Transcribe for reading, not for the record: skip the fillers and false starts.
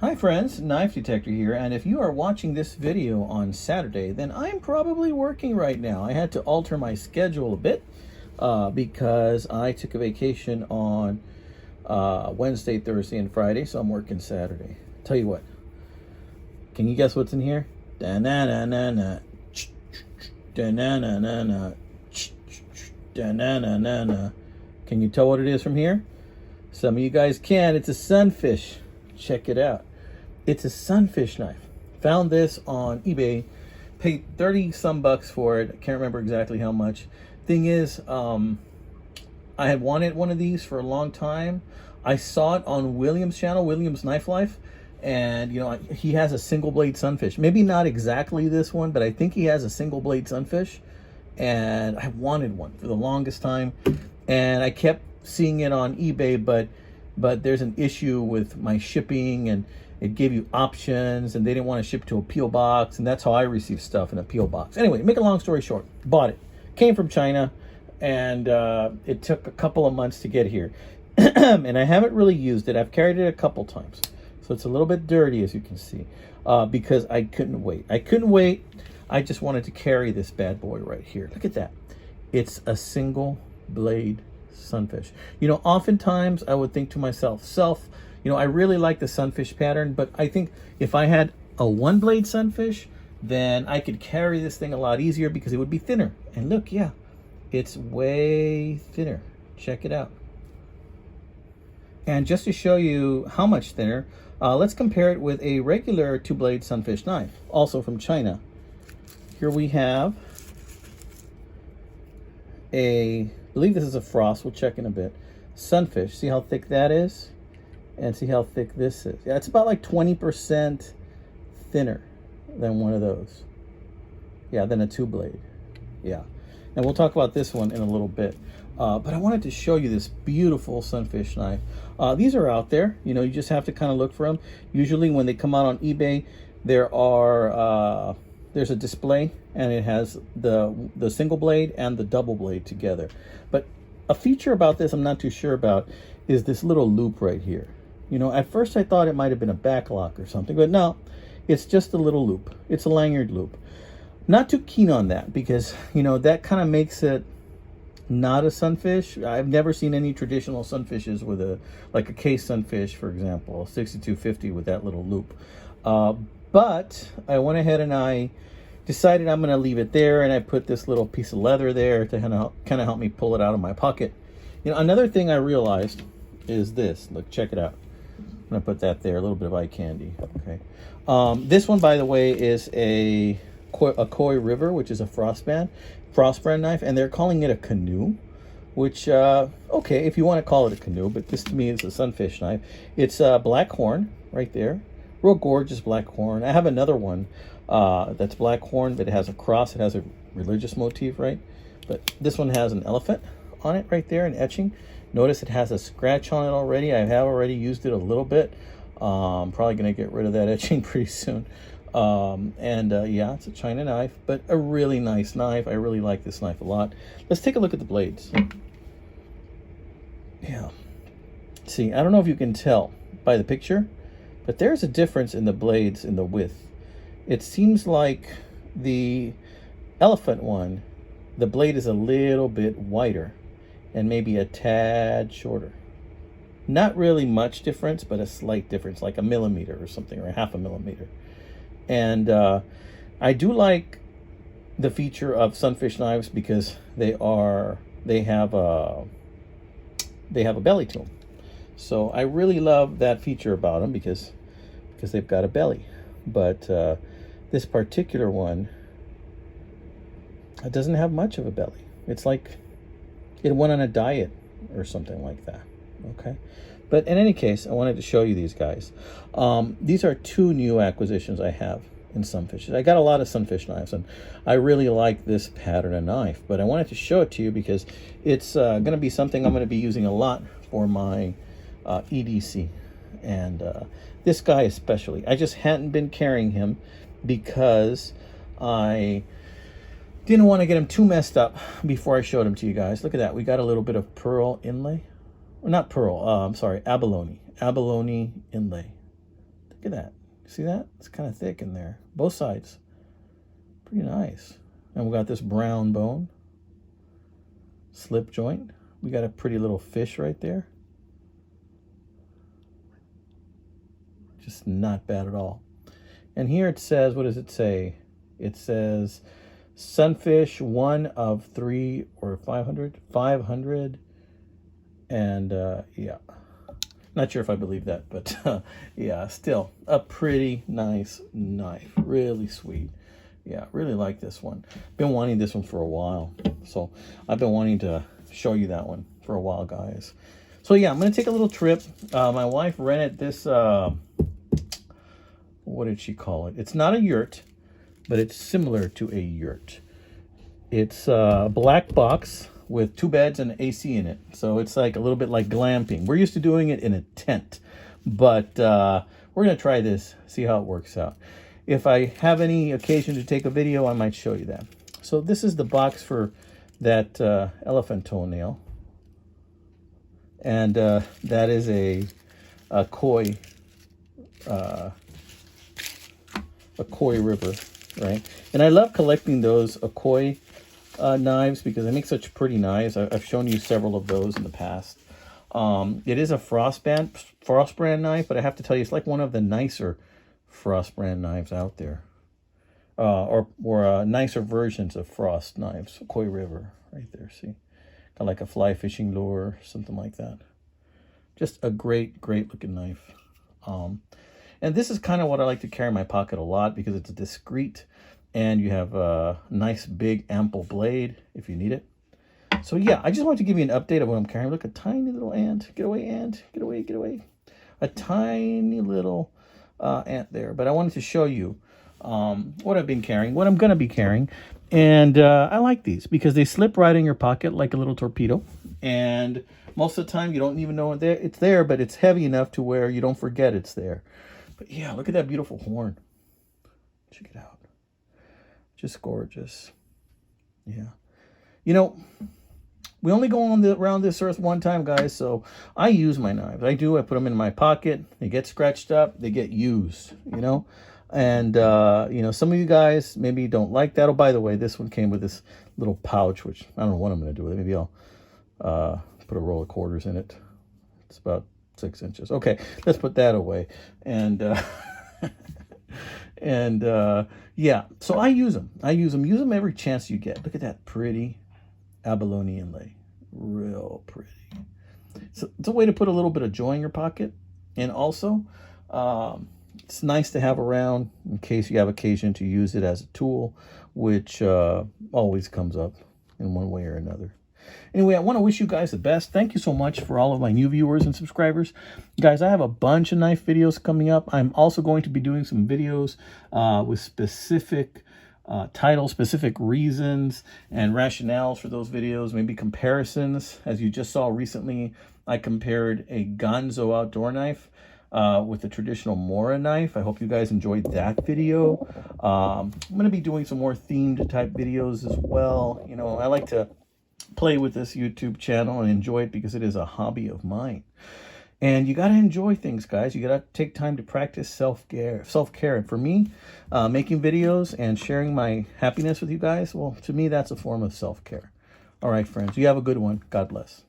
Hi friends, Knife Detector here, and if you are watching this video on Saturday, then I'm probably working right now. I had to alter my schedule a bit because I took a vacation on Wednesday, Thursday, and Friday, so I'm working Saturday. Tell you what, can you guess what's in here? Da-na-na-na-na, da-na-na-na-na, da-na-na-na-na. Can you tell what it is from here? Some of you guys can. It's a Sunfish. Check it out. It's a Sunfish knife. Found this on eBay. Paid 30 some bucks for it. I can't remember exactly how much. Thing is, I had wanted one of these for a long time. I saw it on William's channel, William's Knife Life, and you know, he has a single blade Sunfish. Maybe not exactly this one, but I think he has a single blade Sunfish, and I wanted one for the longest time, and I kept seeing it on eBay, but there's an issue with my shipping, and it gave you options, and they didn't want to ship to a P.O. box, and that's how I receive stuff, in a P.O. box. Anyway, make a long story short, bought it. Came from China, and it took a couple of months to get here. And I haven't really used it. I've carried it a couple times, so it's a little bit dirty, as you can see, because I couldn't wait. I just wanted to carry this bad boy right here. Look at that. It's a single blade Sunfish. You know, oftentimes I would think to myself, you know, I really like the Sunfish pattern, but I think if I had a one blade Sunfish, then I could carry this thing a lot easier because it would be thinner. And look, yeah, it's way thinner. Check it out. And just to show you how much thinner, let's compare it with a regular two blade Sunfish knife, also from China. Here we have I believe this is a Frost, we'll check in a bit. Sunfish, see how thick that is? And see how thick this is. Yeah, it's about like 20% thinner than one of those. Yeah, than a two blade. Yeah. And we'll talk about this one in a little bit. But I wanted to show you this beautiful Sunfish knife. These are out there. You know, you just have to kind of look for them. Usually when they come out on eBay, there's a display, and it has the single blade and the double blade together. But a feature about this I'm not too sure about is this little loop right here. You know, at first I thought it might have been a back lock or something, but no, it's just a little loop. It's a lanyard loop. Not too keen on that because, you know, that kind of makes it not a Sunfish. I've never seen any traditional Sunfishes with like a case Sunfish, for example, a 6250 with that little loop. But I went ahead and I decided I'm going to leave it there, and I put this little piece of leather there to kind of help me pull it out of my pocket. You know, another thing I realized is this. Look, check it out. I'm going to put that there, a little bit of eye candy. Okay. This one, by the way, is a Koi River, which is a Frost brand knife, and they're calling it a canoe, which, okay, if you want to call it a canoe, but this to me is a Sunfish knife. It's black horn right there. Real gorgeous black horn. I have another one that's black horn, but it has a cross. It has a religious motif, right? But this one has an elephant on it right there, an etching. Notice it has a scratch on it already. I have already used it a little bit. I'm probably going to get rid of that etching pretty soon. Yeah, it's a China knife, but a really nice knife. I really like this knife a lot. Let's take a look at the blades. Yeah. See, I don't know if you can tell by the picture, but there's a difference in the blades in the width. It seems like the elephant one, the blade is a little bit wider and maybe a tad shorter. Not really much difference, but a slight difference, like a millimeter or something, or half a millimeter. And I do like the feature of Sunfish knives because they have a belly to them. So I really love that feature about them because they've got a belly. But this particular one, it doesn't have much of a belly. It's like it went on a diet or something like that. Okay. But in any case, I wanted to show you these guys. These are two new acquisitions I have in Sunfish. I got a lot of Sunfish knives, and I really like this pattern of knife. But I wanted to show it to you because it's going to be something I'm going to be using a lot for my EDC. And this guy especially. I just hadn't been carrying him because I didn't want to get him too messed up before I showed him to you guys. Look at that. We got a little bit of pearl inlay. Not pearl, I'm sorry, abalone inlay. Look Look at that. See that? It's kind of thick in there. Both sides. Pretty nice. And we got this brown bone. Slip joint. We got a pretty little fish right there. Just not bad at all. And here it says, what does it say? It says Sunfish 1 of 3 or 500. 500. And yeah. Not sure if I believe that, but yeah, still a pretty nice knife. Really sweet. Yeah, really like this one. Been wanting this one for a while. So I've been wanting to show you that one for a while, guys. So yeah, I'm going to take a little trip. My wife rented this, what did she call it? It's not a yurt, but it's similar to a yurt. It's a black box with 2 beds and AC in it. So it's like a little bit like glamping. We're used to doing it in a tent, but we're going to try this, see how it works out. If I have any occasion to take a video, I might show you that. So this is the box for that elephant toenail. And that is a koi river, right? And I love collecting those koi knives because they make such pretty knives. I've shown you several of those in the past. It is a frost brand knife, but I have to tell you, it's like one of the nicer frost brand knives out there, or nicer versions of frost knives. Koi River, right there. See, kind of like a fly fishing lure, something like that. Just a great looking knife. And this is kind of what I like to carry in my pocket a lot because it's discreet. And you have a nice, big, ample blade if you need it. So, yeah, I just wanted to give you an update of what I'm carrying. Look, a tiny little ant. Get away, ant. Get away, get away. A tiny little ant there. But I wanted to show you what I've been carrying, what I'm going to be carrying. And I like these because they slip right in your pocket like a little torpedo. And most of the time, you don't even know it's there, but it's heavy enough to where you don't forget it's there. But, yeah, look at that beautiful horn. Check it out. Just gorgeous. Yeah. You know, we only go around this earth one time, guys, so I use my knives. I put them in my pocket. They get scratched up. They get used, you know. And, you know, some of you guys maybe don't like that. Oh, by the way, this one came with this little pouch, which I don't know what I'm going to do with it. Maybe I'll put a roll of quarters in it. It's about 6 inches. Okay, let's put that away. And... And yeah, so I use them. Use them every chance you get. Look at that pretty abalone inlay. Real pretty. So it's a way to put a little bit of joy in your pocket. And also, it's nice to have around in case you have occasion to use it as a tool, which always comes up in one way or another. Anyway, I want to wish you guys the best. Thank you so much for all of my new viewers and subscribers. Guys, I have a bunch of knife videos coming up. I'm also going to be doing some videos with specific titles, specific reasons and rationales for those videos, maybe comparisons. As you just saw recently, I compared a Gonzo outdoor knife with a traditional Mora knife. I hope you guys enjoyed that video. I'm going to be doing some more themed type videos as well. You know, I like to play with this YouTube channel and enjoy it because it is a hobby of mine. And you got to enjoy things, guys. You got to take time to practice self-care. And for me, making videos and sharing my happiness with you guys, well, to me, that's a form of self-care. All right, friends, you have a good one. God bless.